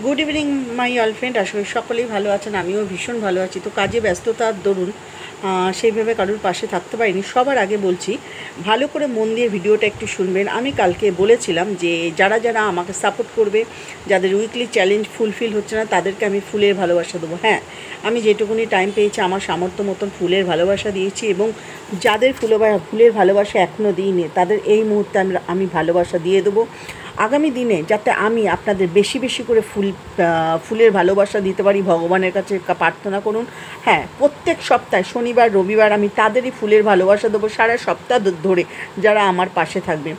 Good evening my all friend, আসলে সকলেই ভালো আছেন, আমিও ভীষণ ভালো আছি। তো কাজে ব্যস্ততার দরুন সেইভাবে কারোর পাশে থাকতে পারিনি। সবার আগে বলছি, ভালো করে মন দিয়ে ভিডিওটা একটু শুনবেন। আমি কালকে বলেছিলাম যে যারা যারা আমাকে সাপোর্ট করবে, যাদের উইকলি চ্যালেঞ্জ ফুলফিল হচ্ছে না, তাদেরকে আমি ফুলের ভালোবাসা দেবো। হ্যাঁ, আমি যেটুকুনি টাইম পেয়েছি আমার সামর্থ্য মতন ফুলের ভালোবাসা দিয়েছি, এবং যাদের ফুলের ভালোবাসা এখনও দিইনি তাদের এই মুহূর্তে আমি ভালোবাসা দিয়ে দেবো। আগামী দিনে যাতে আমি আপনাদের বেশি বেশি করে ফুলের ভালোবাসা দিতে পারি, ভগবানের কাছে প্রার্থনা করুন। হ্যাঁ, প্রত্যেক সপ্তাহে শনিবার রবিবার আমি তাদেরই ফুলের ভালোবাসা দেবো, সারা সপ্তাহ ধরে যারা আমার পাশে থাকবে।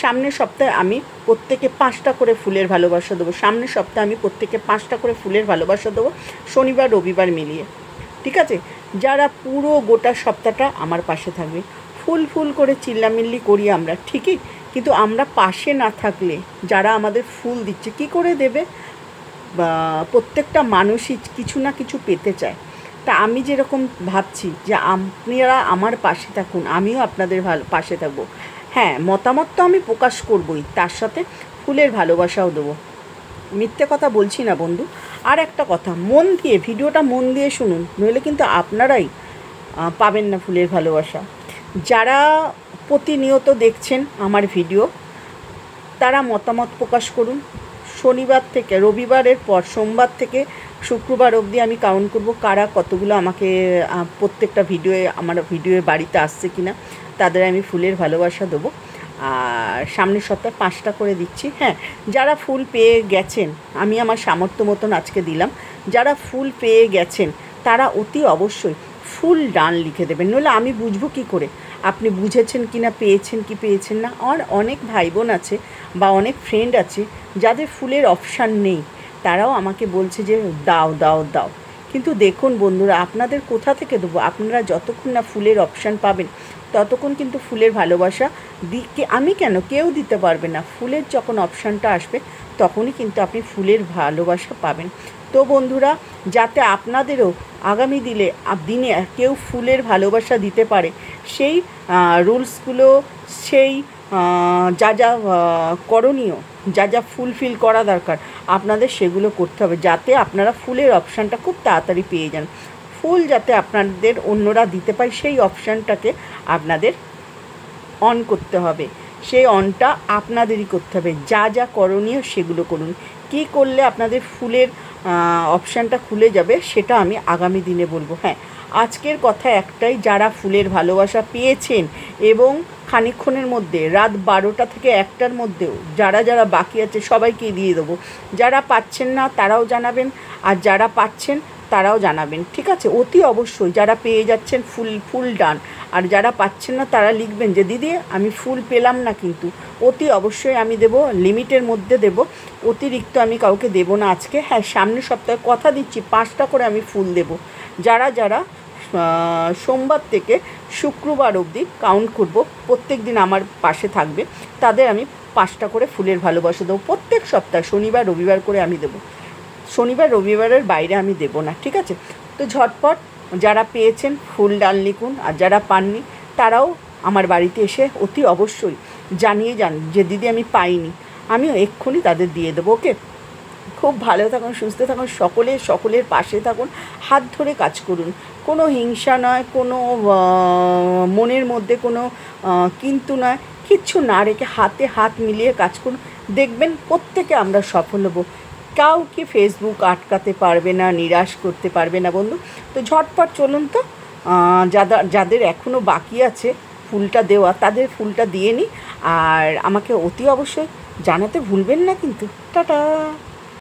সামনের সপ্তাহে আমি প্রত্যেকে 5টা করে ফুলের ভালোবাসা দেবো। সামনের সপ্তাহে আমি প্রত্যেকে 5টা করে ফুলের ভালোবাসা দেবো, শনিবার রবিবার মিলিয়ে। ঠিক আছে? যারা পুরো গোটা সপ্তাহটা আমার পাশে থাকবে। ফুল ফুল করে চিল্লামিল্লি করি আমরা ঠিকই, কিন্তু আমরা পাশে না থাকলে যারা আমাদের ফুল দিচ্ছে কি করে দেবে? বা প্রত্যেকটা মানুষই কিছু না কিছু পেতে চায়। তা আমি যেরকম ভাবছি যে আপনারা আমার পাশে থাকুন, আমিও আপনাদের পাশে থাকবো। হ্যাঁ, মতামত তো আমি প্রকাশ করবই, তার সাথে ফুলের ভালোবাসাও দেবো। মিথ্যে কথা বলছি না বন্ধু। আর একটা কথা, ভিডিওটা মন দিয়ে শুনুন, নইলে কিন্তু আপনারাই পাবেন না ফুলের ভালোবাসা। যারা প্রতিনিয়ত দেখছেন আমার ভিডিও, তারা মতামত প্রকাশ করুন। শনিবার থেকে রবিবারের পর সোমবার থেকে শুক্রবার অবধি আমি কাউন্ট করব কারা কতগুলো আমাকে প্রত্যেকটা আমার ভিডিওয়ে বাড়িতে আসছে কিনা, তাদের আমি ফুলের ভালোবাসা দেবো। আর সামনের সপ্তাহে 5টা করে দিচ্ছি। হ্যাঁ, যারা ফুল পেয়ে গেছেন, আমি আমার সামর্থ্য মতন আজকে দিলাম। যারা ফুল পেয়ে গেছেন তারা অতি অবশ্যই ফুল ডান লিখে দেবেন, নইলে আমি বুঝবো কী করে আপনি বুঝেছেন কি না, পেয়েছেন না। আর অনেক ভাই বোন আছে বা অনেক ফ্রেন্ড আছে যাদের ফুলের অপশান নেই, তারাও আমাকে বলছে যে দাও দাও দাও। কিন্তু দেখুন বন্ধুরা, আপনাদের কোথা থেকে দেবো? আপনারা যতক্ষণ না ফুলের অপশান পাবেন ততক্ষণ কিন্তু ফুলের ভালোবাসা আমি কেন, কেউ দিতে পারবে না। ফুলের যখন অপশানটা আসবে তখনই কিন্তু আপনি ফুলের ভালোবাসা পাবেন। তো বন্ধুরা, যাতে আপনাদেরও আগামী দিনে কেউ ফুলের ভালোবাসা দিতে পারে, সেই রুলসগুলো, সেই যা যা করণীয়, যা যা ফুলফিল করা দরকার আপনাদের, সেগুলো করতে হবে, যাতে আপনারা ফুলের অপশানটা খুব তাড়াতাড়ি পেয়ে যান। ফুল যাতে আপনাদের অন্যরা দিতে পারে, সেই অপশানটাকে আপনাদের অন করতে হবে। সেই অনটা আপনাদেরই করতে হবে। যা যা করণীয় সেগুলো করুন। কী করলে আপনাদের ফুলের অপশানটা খুলে যাবে সেটা আমি আগামী দিনে বলবো। হ্যাঁ, আজকের কথা একটাই, যারা ফুলের ভালোবাসা পেয়েছেন এবং খানিকক্ষণের মধ্যে রাত 12টা থেকে 1টার মধ্যেও যারা যারা বাকি আছে সবাইকে দিয়ে দেবো। যারা পাচ্ছেন না তারাও জানাবেন, আর যারা পাচ্ছেন তারাও জানাবেন। ঠিক আছে? অতি অবশ্যই যারা পেয়ে যাচ্ছেন ফুল ডান, আর যারা পাচ্ছেন না তারা লিখবেন যে দিদি আমি ফুল পেলাম না, কিন্তু অতি অবশ্যই আমি দেব, লিমিটের মধ্যে দেব, অতিরিক্ত আমি কাউকে দেব না আজকে। হ্যাঁ, সামনের সপ্তাহে কথা দিচ্ছি 5টা করে আমি ফুল দেব। যারা যারা সোমবার থেকে শুক্রবার অবধি কাউন্ট করব, প্রত্যেক দিন আমার পাশে থাকবে, তাদের আমি 5টা করে ফুলের ভালোবাসা দেবো। প্রত্যেক সপ্তাহে শনিবার রবিবার করে আমি দেবো, শনিবার রবিবারের বাইরে আমি দেব না। ঠিক আছে? তো ঝটপট যারা পেয়েছেন ফুল ডাল লিখুন, আর যারা পাননি তারাও আমার বাড়িতে এসে অতি অবশ্যই জানিয়ে যান যে দিদি আমি পাইনি, আমিও এক্ষুনি তাদের দিয়ে দেবো। ওকে? খুব ভালো থাকুন, সুস্থ থাকুন, সকলের পাশে থাকুন, হাত ধরে কাজ করুন। কোনো হিংসা নয়, কোনো মনের মধ্যে কোনো কিন্তু নয়, কিচ্ছু না রেখে হাতে হাত মিলিয়ে কাজ করুন। দেখবেন প্রত্যেকে আমরা সফল হব। কাউকে ফেসবুক আটকাতে পারবে না, নিরাশ করতে পারবে না বন্ধু। তো ঝটপট চলুন তো, যাদের এখনও বাকি আছে ফুলটা দেওয়া, তাদের ফুলটা দিয়ে নিই। আর আমাকে অতি অবশ্যই জানাতে ভুলবেন না কিন্তু। টাটা।